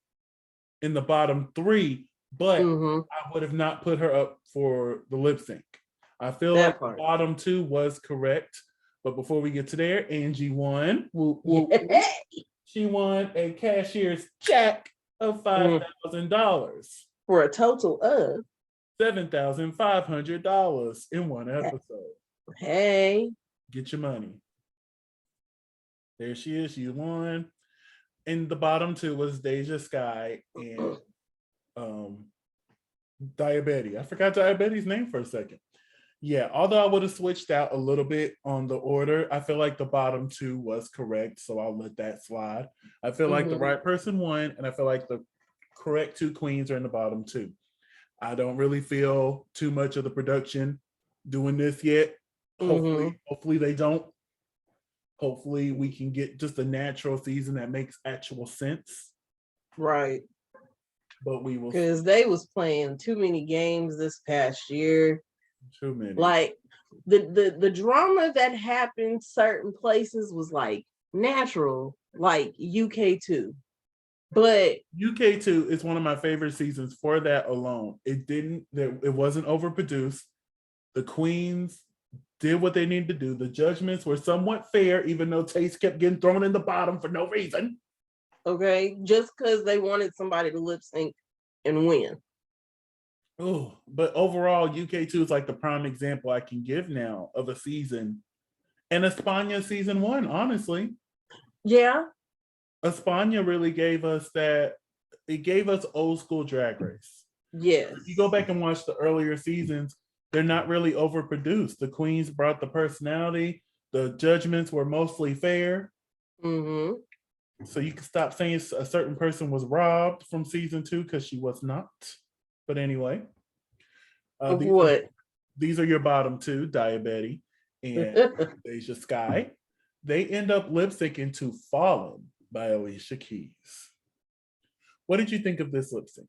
in the bottom 3. But I would have not put her up for the lip sync. I feel like the bottom 2 was correct. But before we get to there, Angie won. She won a cashier's check of $5,000 for a total of $7,500 in one episode. Hey, get your money. There she is. She won. And the bottom 2 was Deja Skye and Diabetes. I forgot Diabetes' name for a second. Yeah, although I would have switched out a little bit on the order, I feel like the bottom 2 was correct, so I'll let that slide. I feel like the right person won, and I feel like the correct 2 queens are in the bottom 2. I don't really feel too much of the production doing this yet. Hopefully they don't. Hopefully we can get just a natural season that makes actual sense. Right. But we will. Because they was playing too many games this past year. Too many. Like the drama that happened certain places was like natural, like UK2. But UK2 is one of my favorite seasons for that alone. It wasn't overproduced. The queens did what they needed to do. The judgments were somewhat fair, even though Taste kept getting thrown in the bottom for no reason. okay, just because they wanted somebody to lip sync and win. Oh, but overall, UK2 is like the prime example I can give now of a season. And España season 1, honestly. Yeah. España really gave us that. It gave us old school Drag Race. Yes. If you go back and watch the earlier seasons, they're not really overproduced. The queens brought the personality. The judgments were mostly fair. Mm-hmm. So you can stop saying a certain person was robbed from season 2 because she was not. But anyway. Of what? These are your bottom 2, Diabetes and Deja Skye. They end up lip syncing to Fallen by Alicia Keys. What did you think of this lip sync?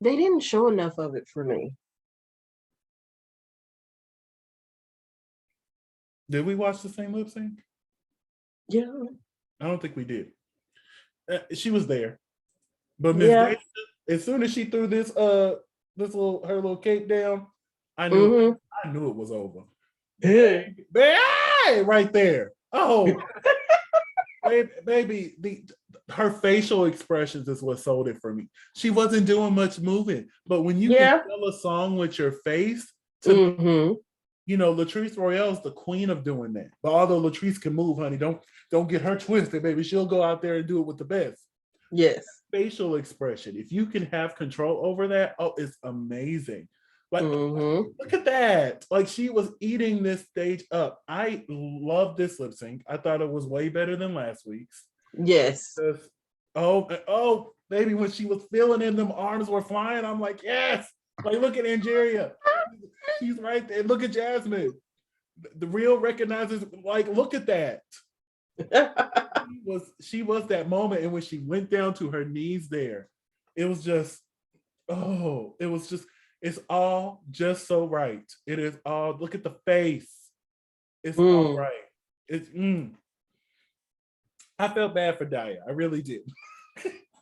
They didn't show enough of it for me. Did we watch the same lip sync? Yeah. I don't think we did. She was there. But Miss Deja, as soon as she threw this her little cape down, I knew it was over. Hey, right there. Oh, baby, her facial expressions is what sold it for me. She wasn't doing much moving, but when you can tell a song with your face, Latrice Royale is the queen of doing that. But although Latrice can move, honey, don't get her twisted, baby. She'll go out there and do it with the best. Yes. Facial expression. If you can have control over that, oh, it's amazing. Like, look at that. Like, she was eating this stage up. I love this lip sync. I thought it was way better than last week's. Yes. Oh, baby, when she was feeling in, them arms were flying. I'm like, yes. Like, look at Angeria. She's right there. Look at Jasmine. The real recognizes, like, look at that. She was that moment, and when she went down to her knees there, it was just, it's all just so right. It is all, look at the face. It's all right. It's I felt bad for Daya. I really did.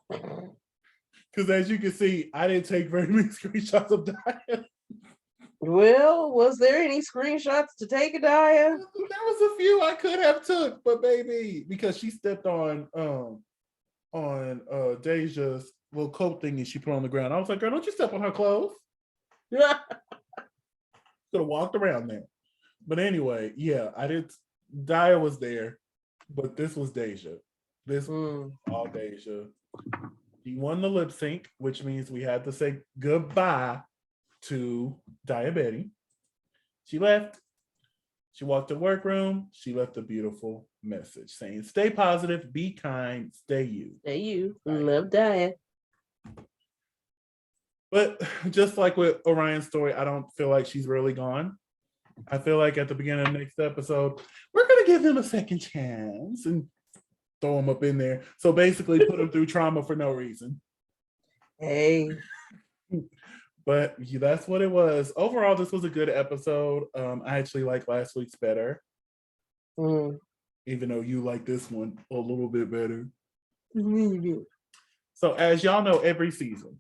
Because as you can see, I didn't take very many screenshots of Daya. Well, was there any screenshots to take, Daya? There was a few I could have took, but baby, because she stepped on Deja's little coat thing and she put on the ground. I was like, girl, don't you step on her clothes. Yeah. Could have walked around there. But anyway, yeah, I did. Daya was there, but this was Deja. This was all Deja. She won the lip sync, which means we had to say goodbye to Diabetes. She left. She walked to the workroom. She left a beautiful message saying, stay positive, be kind, stay you. Stay you. Love Diet. But just like with Orion's story, I don't feel like she's really gone. I feel like at the beginning of the next episode, we're going to give him a second chance and throw him up in there. So basically put him through trauma for no reason. Hey. But yeah, that's what it was. Overall, this was a good episode. I actually like last week's better. Even though you like this one a little bit better. So as y'all know, every season,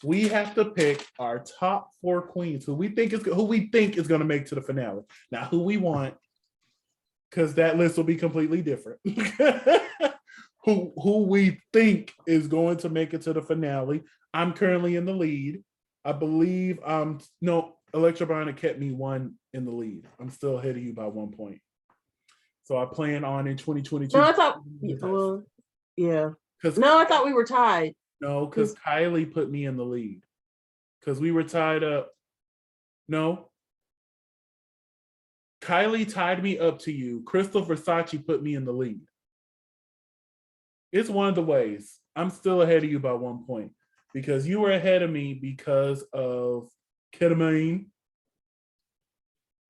we have to pick our top 4 queens who we think is going to make to the finale. Not who we want, because that list will be completely different. who we think is going to make it to the finale. I'm currently in the lead. I believe Electra Bryant kept me 1 in the lead. I'm still ahead of you by 1 point. So I plan on in 2022. No, I thought I thought we were tied. No, because Kylie put me in the lead. Because we were tied up. No. Kylie tied me up to you. Crystal Versace put me in the lead. It's one of the ways. I'm still ahead of you by 1 point. Because you were ahead of me because of ketamine.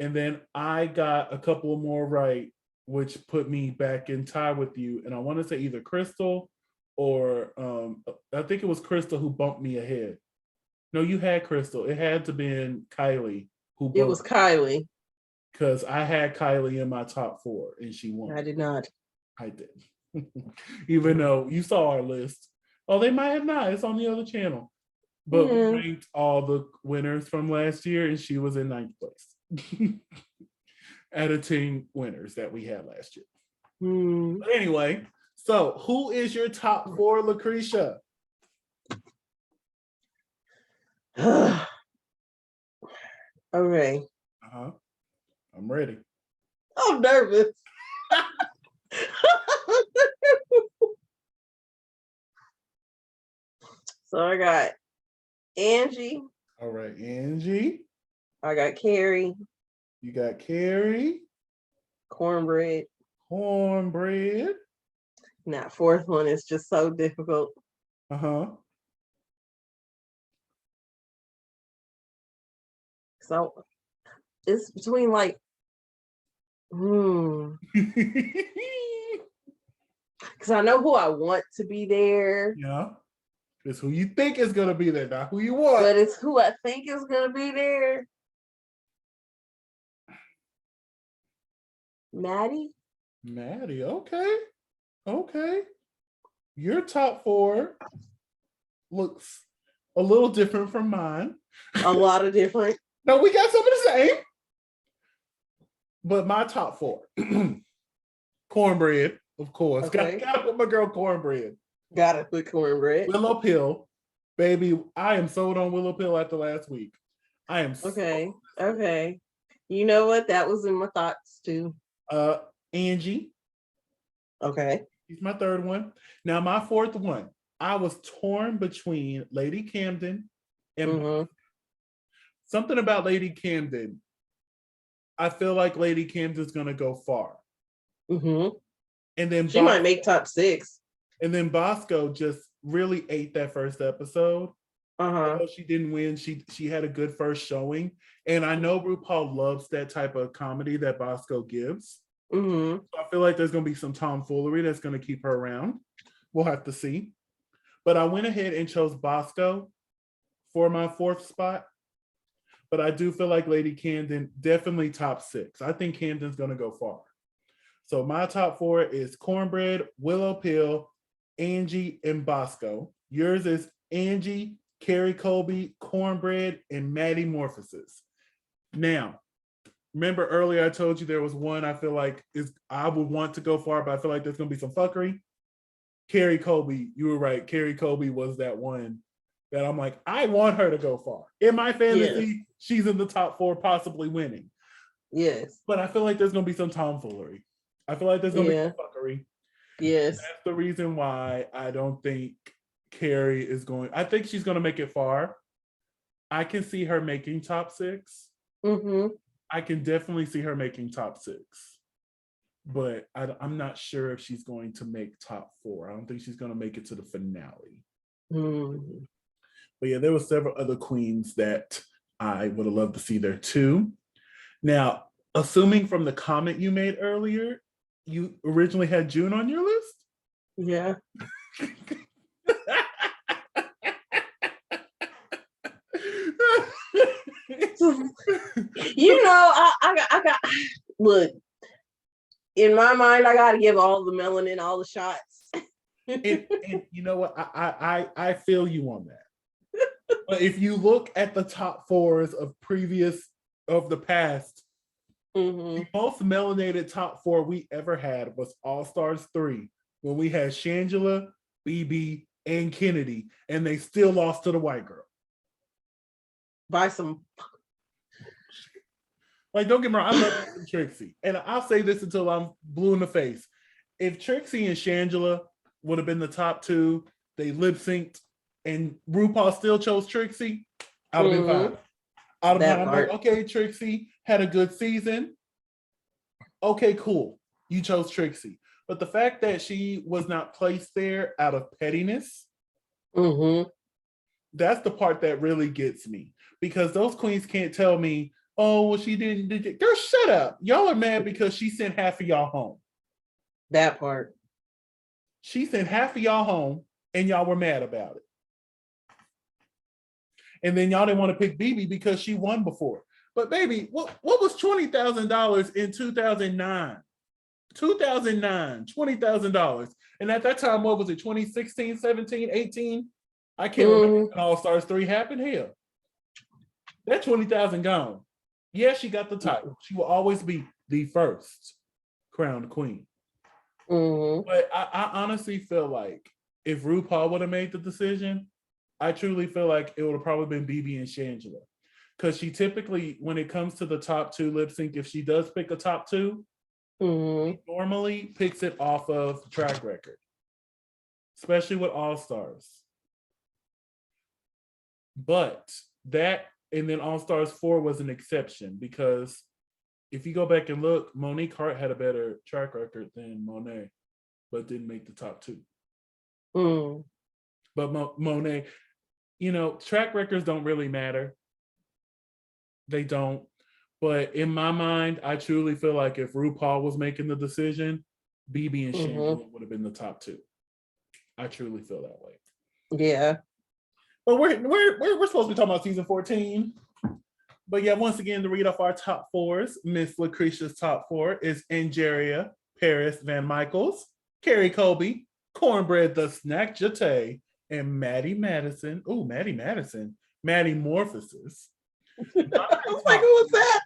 And then I got a couple more right which put me back in tie with you. And I want to say either Crystal or I think it was Crystal who bumped me ahead. No, you had Crystal. It had to been Kylie who bumped. It was Kylie. Because I had Kylie in my top 4 and she won. I did not. I did. Even though you saw our list. Oh, they might have not. It's on the other channel. But we ranked all the winners from last year and she was in 9th place. Editing winners that we had last year. But anyway, so who is your top 4, LaCresha? Okay. I'm ready. I'm nervous. So I got Angie. All right, Angie. I got Carrie. You got Carrie. Cornbread. Cornbread. That 4th one is just so difficult. So it's between like, because I know who I want to be there. Yeah. It's who you think is going to be there, not who you want. But it's who I think is going to be there. Maddie, okay. Okay. Your top 4 looks a little different from mine. A lot of different. No, we got some of the same. But my top 4. Cornbread, of course. Okay. Gotta put my girl Cornbread. Gotta put Cornbread. Willow Pill. Baby, I am sold on Willow Pill after last week. I am Okay. You know what? That was in my thoughts too. Angie. Okay. She's my 3rd one. Now, my 4th one, I was torn between Lady Camden and something about Lady Camden. I feel like Lady Camden's gonna go far. And then she might make top 6. And then Bosco just really ate that first episode. She didn't win. She had a good first showing. And I know RuPaul loves that type of comedy that Bosco gives. So I feel like there's going to be some tomfoolery that's going to keep her around. We'll have to see. But I went ahead and chose Bosco for my 4th spot. But I do feel like Lady Camden definitely top 6. I think Camden's going to go far. So my top 4 is Cornbread, Willow Pill, Angie, and Bosco. Yours is Angie, Carrie Colby, Cornbread, and Maddie Morphosis. Now, remember earlier I told you there was one I feel like I would want to go far, but I feel like there's going to be some fuckery. Carrie Colby, you were right. Carrie Colby was that one that I'm like, I want her to go far. In my fantasy, she's in the top 4, possibly winning. Yes. But I feel like there's going to be some tomfoolery. I feel like there's going to be some fuckery. Yes. That's the reason why I don't think Carrie is going. I think she's going to make it far. I can see her making top 6. I can definitely see her making top 6. But I'm not sure if she's going to make top 4. I don't think she's going to make it to the finale. But yeah, there were several other queens that I would have loved to see there too. Now, assuming from the comment you made earlier, you originally had June on your list? Yeah. You know, I got look, in my mind, I gotta give all the melanin all the shots. and you know what? I feel you on that. But if you look at the top 4s of the past, the most melanated top 4 we ever had was All Stars 3, when we had Shangela, BB, and Kennedy, and they still lost to the white girl. By some. Like, don't get me wrong, I love Trixie. And I'll say this until I'm blue in the face. If Trixie and Shangela would have been the top 2, they lip synced, and RuPaul still chose Trixie, I would have been fine. I'm like, okay, Trixie had a good season. Okay, cool. You chose Trixie. But the fact that she was not placed there out of pettiness, that's the part that really gets me. Because those queens can't tell me Oh, well, she didn't. Girl, shut up. Y'all are mad because she sent half of y'all home. That part. She sent half of y'all home, and y'all were mad about it. And then y'all didn't want to pick BB because she won before. But baby, what was $20,000 in 2009? 2009, $20,000. And at that time, what was it, 2016, 17, 18? I can't remember when All-Stars 3 happened. Hell, that 20,000 gone. Yeah, she got the title. She will always be the first crowned queen. But I honestly feel like if RuPaul would have made the decision, I truly feel like it would have probably been BB and Shangela. Because she typically, when it comes to the top two lip sync, if she does pick a top two, she normally picks it off of track record, especially with All-Stars. But that, and then All-Stars 4 was an exception because if you go back and look, Monique Hart had a better track record than Monet, but didn't make the top two. But Monet, track records don't really matter. They don't. But in my mind, I truly feel like if RuPaul was making the decision, BB and Shangela would have been the top two. I truly feel that way. Yeah. But we're supposed to be talking about season 14. But yeah, once again, to read off our top fours, Miss LaCresha's top four is Angeria Paris Van Michaels, Carrie Colby, Cornbread the Snack Jate, and Maddie Madison. Oh, Maddie Madison. Maddie Morphosis. I was like, who was that?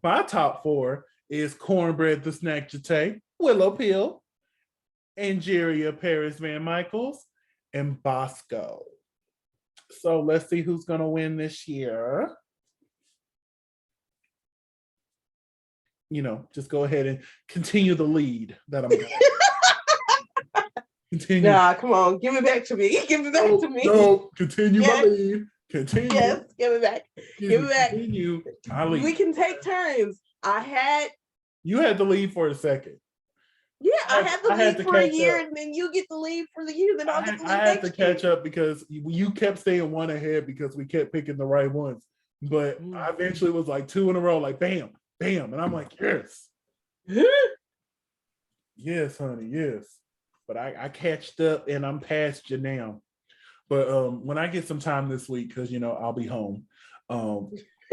My top four is Cornbread the Snack Jate, Willow Pill, Angeria Paris Van Michaels, and Bosco. So let's see who's going to win this year. Just go ahead and continue the lead that I'm going. Continue. Nah, come on, give it back to me. Give it back to me. No, continue my lead. Continue. Yes, give it back. Give it back. Continue. We can take turns. You had the lead for a second. Yeah, I had the lead for a year, and then you get the lead for the year. Then I'll get the lead. I had to catch up because you kept staying one ahead because we kept picking the right ones. But I eventually was like two in a row, like bam, bam, and I'm like, yes, yes, honey, yes. But I catched up and I'm past you now. But when I get some time this week, because I'll be home,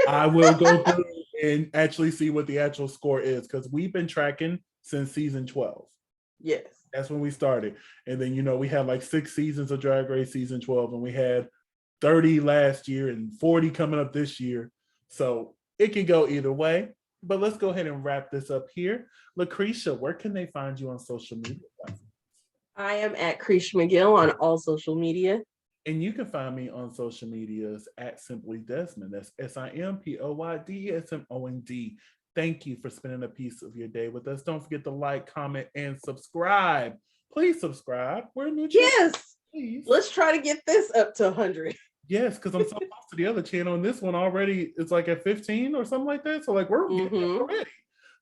I will go through and actually see what the actual score is because we've been tracking since season 12. Yes. That's when we started. And then, we had like 6 seasons of Drag Race season 12, and we had 30 last year and 40 coming up this year. So it can go either way. But let's go ahead and wrap this up here. LaCresha, where can they find you on social media platforms? I am at Creesh McGill on all social media. And you can find me on social medias at Simply Desmond. That's SIMPOYDESMOND. Thank you for spending a piece of your day with us. Don't forget to like, comment, and subscribe. Please subscribe. We're a new channel. Yes. Please. Let's try to get this up to 100. Yes, because I'm so close to the other channel, and this one already is like at 15 or something like that. So like we're getting it already.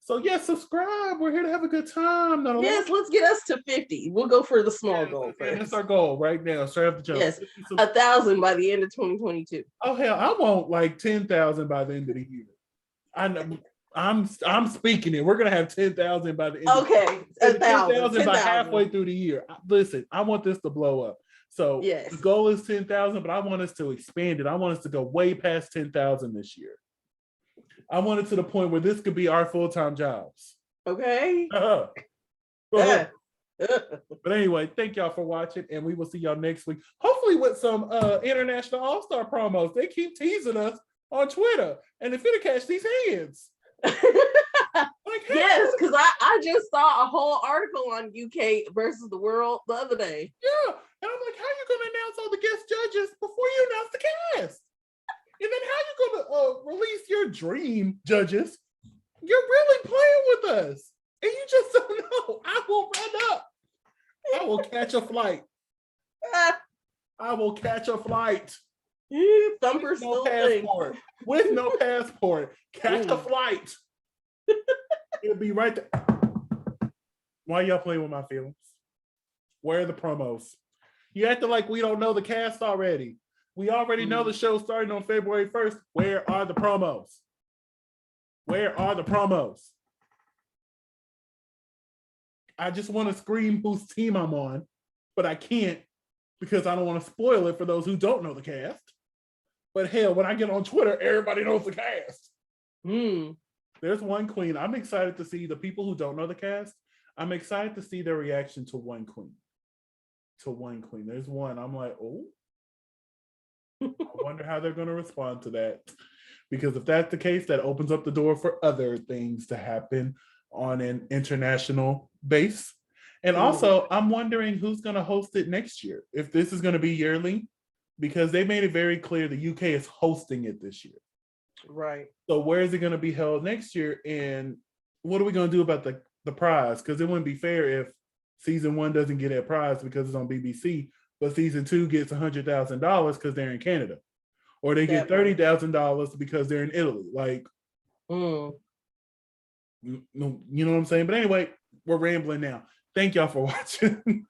So yes, subscribe. We're here to have a good time. Yes, let's get us to 50. We'll go for the small goal first. That's our goal right now. Straight up the jump. Yes, 1,000 by the end of 2022. Oh hell, I want like 10,000 by the end of the year. I know. I'm speaking it. We're gonna have 10,000 by the end. Okay, 10,000 by halfway through the year. Listen, I want this to blow up. So yes. The goal is 10,000, but I want us to expand it. I want us to go way past 10,000 this year. I want it to the point where this could be our full-time jobs. Okay. But anyway, thank y'all for watching, and we will see y'all next week. Hopefully with some International All-Star promos. They keep teasing us on Twitter, and if it'll catch these hands. Yes, because I just saw a whole article on UK versus the world the other day. Yeah, and I'm like, how are you going to announce all the guest judges before you announce the cast? And then how are you going to release your dream judges? You're really playing with us, and you just don't know. I will run up. I will catch a flight. I will catch a flight. Thumper's no passport. With no passport. Catch a flight. It'll be right there. Why y'all playing with my feelings? Where are the promos? You acting like we don't know the cast already. We already know the show starting on February 1st. Where are the promos? Where are the promos? I just want to scream whose team I'm on, but I can't because I don't want to spoil it for those who don't know the cast. But hell, when I get on Twitter, everybody knows the cast. There's one queen. I'm excited to see the people who don't know the cast. I'm excited to see their reaction to one queen. There's one. I'm like, oh, I wonder how they're going to respond to that. Because if that's the case, that opens up the door for other things to happen on an international base. And also, I'm wondering who's going to host it next year. If this is going to be yearly, because they made it very clear the UK is hosting it this year. Right. So where is it going to be held next year? And what are we going to do about the prize? Because it wouldn't be fair if season 1 doesn't get a prize because it's on BBC, but season 2 gets $100,000 because they're in Canada. Or they get $30,000 because they're in Italy. Like, you know what I'm saying? But anyway, we're rambling now. Thank y'all for watching.